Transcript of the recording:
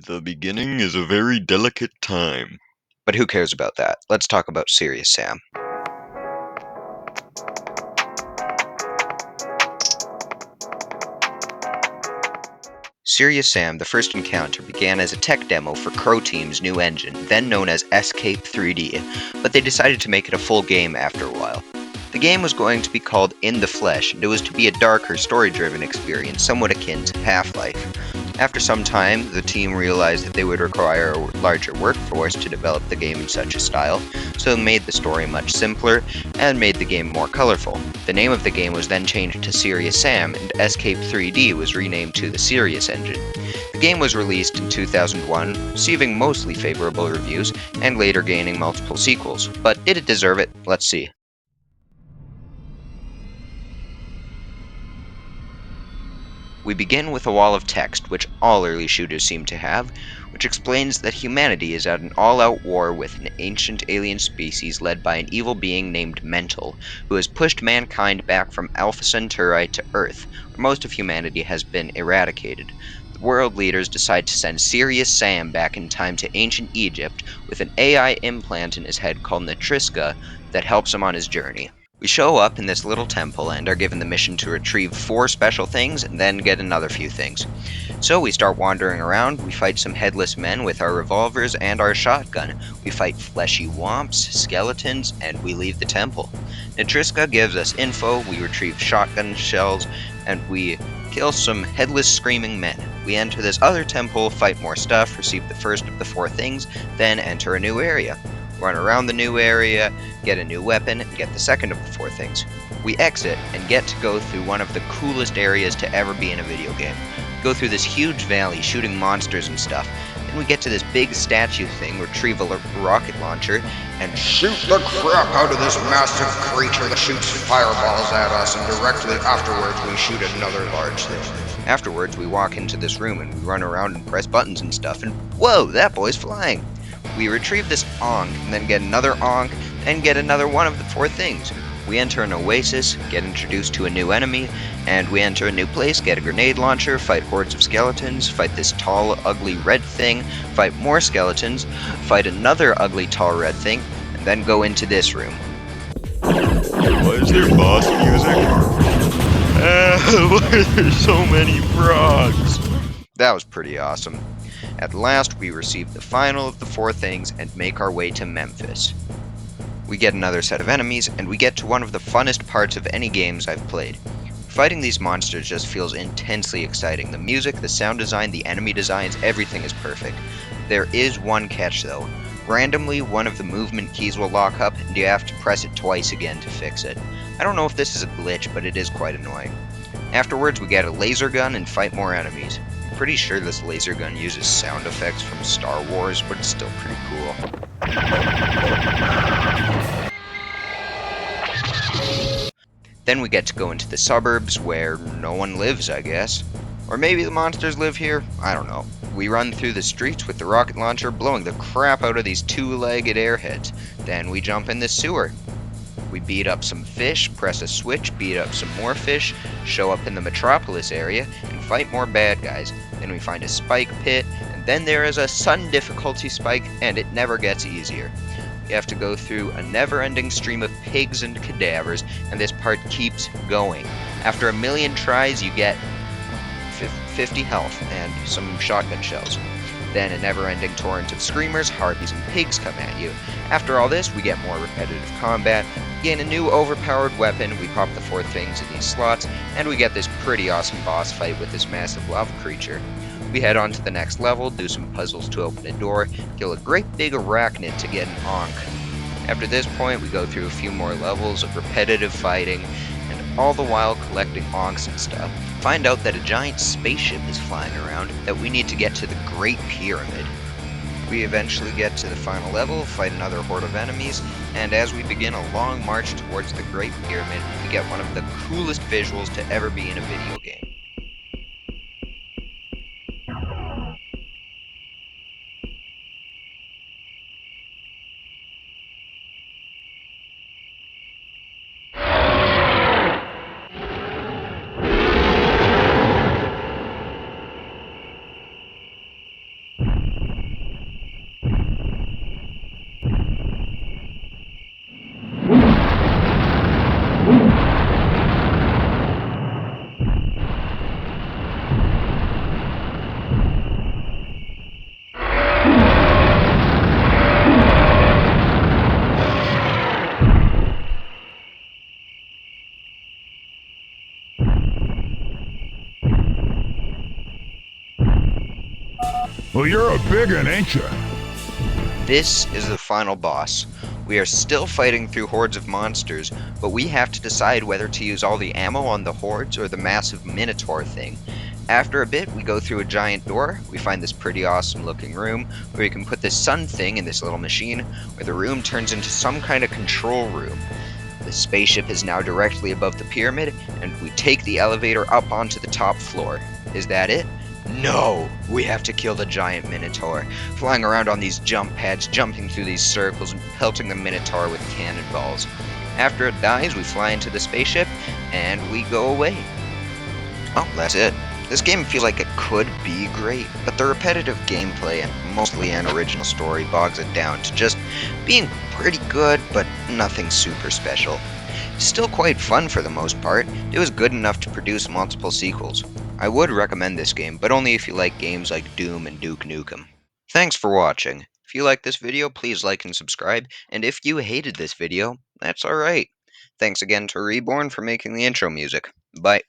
The beginning is a very delicate time. But who cares about that? Let's talk about Serious Sam. Serious Sam, the first encounter, began as a tech demo for Crow Team's new engine, then known as Escape 3D, but they decided to make it a full game after a while. The game was going to be called In the Flesh, and it was to be a darker, story-driven experience, somewhat akin to Half-Life. After some time, the team realized that they would require a larger workforce to develop the game in such a style, so they made the story much simpler and made the game more colorful. The name of the game was then changed to Serious Sam, and Escape 3D was renamed to the Serious engine. The game was released in 2001, receiving mostly favorable reviews, and later gaining multiple sequels. But did it deserve it? Let's see. We begin with a wall of text, which all early shooters seem to have, which explains that humanity is at an all-out war with an ancient alien species led by an evil being named Mental, who has pushed mankind back from Alpha Centauri to Earth, where most of humanity has been eradicated. The world leaders decide to send Serious Sam back in time to ancient Egypt with an AI implant in his head called Natriska that helps him on his journey. We show up in this little temple and are given the mission to retrieve 4 special things and then get another few things. So we start wandering around, we fight some headless men with our revolvers and our shotgun, we fight fleshy womps, skeletons, and we leave the temple. Natriska gives us info, we retrieve shotgun shells, and we kill some headless screaming men. We enter this other temple, fight more stuff, receive the first of the 4 things, then enter a new area. Run around the new area, get a new weapon, and get the second of the 4 things. We exit and get to go through one of the coolest areas to ever be in a video game. Go through this huge valley shooting monsters and stuff. Then we get to this big statue thing, retrieve a rocket launcher, and shoot the crap out of this massive creature that shoots fireballs at us, and directly afterwards we shoot another large thing. Afterwards we walk into this room and we run around and press buttons and stuff, and whoa, that boy's flying! We retrieve this Ankh, and then get another Ankh, and get another one of the 4 things. We enter an oasis, get introduced to a new enemy, and we enter a new place, get a grenade launcher, fight hordes of skeletons, fight this tall, ugly red thing, fight more skeletons, fight another ugly, tall red thing, and then go into this room. Why is there boss music? Why are there so many frogs? That was pretty awesome. At last, we receive the final of the 4 things and make our way to Memphis. We get another set of enemies, and we get to one of the funnest parts of any games I've played. Fighting these monsters just feels intensely exciting. The music, the sound design, the enemy designs, everything is perfect. There is one catch though. Randomly, one of the movement keys will lock up, and you have to press it twice again to fix it. I don't know if this is a glitch, but it is quite annoying. Afterwards, we get a laser gun and fight more enemies. Pretty sure this laser gun uses sound effects from Star Wars, but it's still pretty cool. Then we get to go into the suburbs where no one lives, I guess. Or maybe the monsters live here? I don't know. We run through the streets with the rocket launcher, blowing the crap out of these 2-legged airheads. Then we jump in the sewer. We beat up some fish, press a switch, beat up some more fish, show up in the metropolis area, and fight more bad guys. Then we find a spike pit, and then there is a sudden difficulty spike, and it never gets easier. You have to go through a never-ending stream of pigs and cadavers, and this part keeps going. After a million tries, you get 50 health and some shotgun shells. Then a never-ending torrent of screamers, harpies, and pigs come at you. After all this, we get more repetitive combat, gain a new overpowered weapon, we pop the 4 things in these slots, and we get this pretty awesome boss fight with this massive lava creature. We head on to the next level, do some puzzles to open a door, kill a great big arachnid to get an Ankh. After this point, we go through a few more levels of repetitive fighting, and all the while collecting Ankhs and stuff. Find out that a giant spaceship is flying around, that we need to get to the Great Pyramid. We eventually get to the final level, fight another horde of enemies, and as we begin a long march towards the Great Pyramid, we get one of the coolest visuals to ever be in a video game. Well, you're a big un, ain't you? This is the final boss. We are still fighting through hordes of monsters, but we have to decide whether to use all the ammo on the hordes or the massive minotaur thing. After a bit, we go through a giant door. We find this pretty awesome looking room where we can put this sun thing in this little machine, where the room turns into some kind of control room. The spaceship is now directly above the pyramid, and we take the elevator up onto the top floor. Is that it? No! We have to kill the giant Minotaur, flying around on these jump pads, jumping through these circles, and pelting the Minotaur with cannonballs. After it dies, we fly into the spaceship, and we go away. Well, that's it. This game feels like it could be great, but the repetitive gameplay and mostly an original story bogs it down to just being pretty good, but nothing super special. Still quite fun for the most part. It was good enough to produce multiple sequels. I would recommend this game, but only if you like games like Doom and Duke Nukem. Thanks for watching. If you like this video, please like and subscribe, and if you hated this video, that's alright. Thanks again to Reborn for making the intro music. Bye.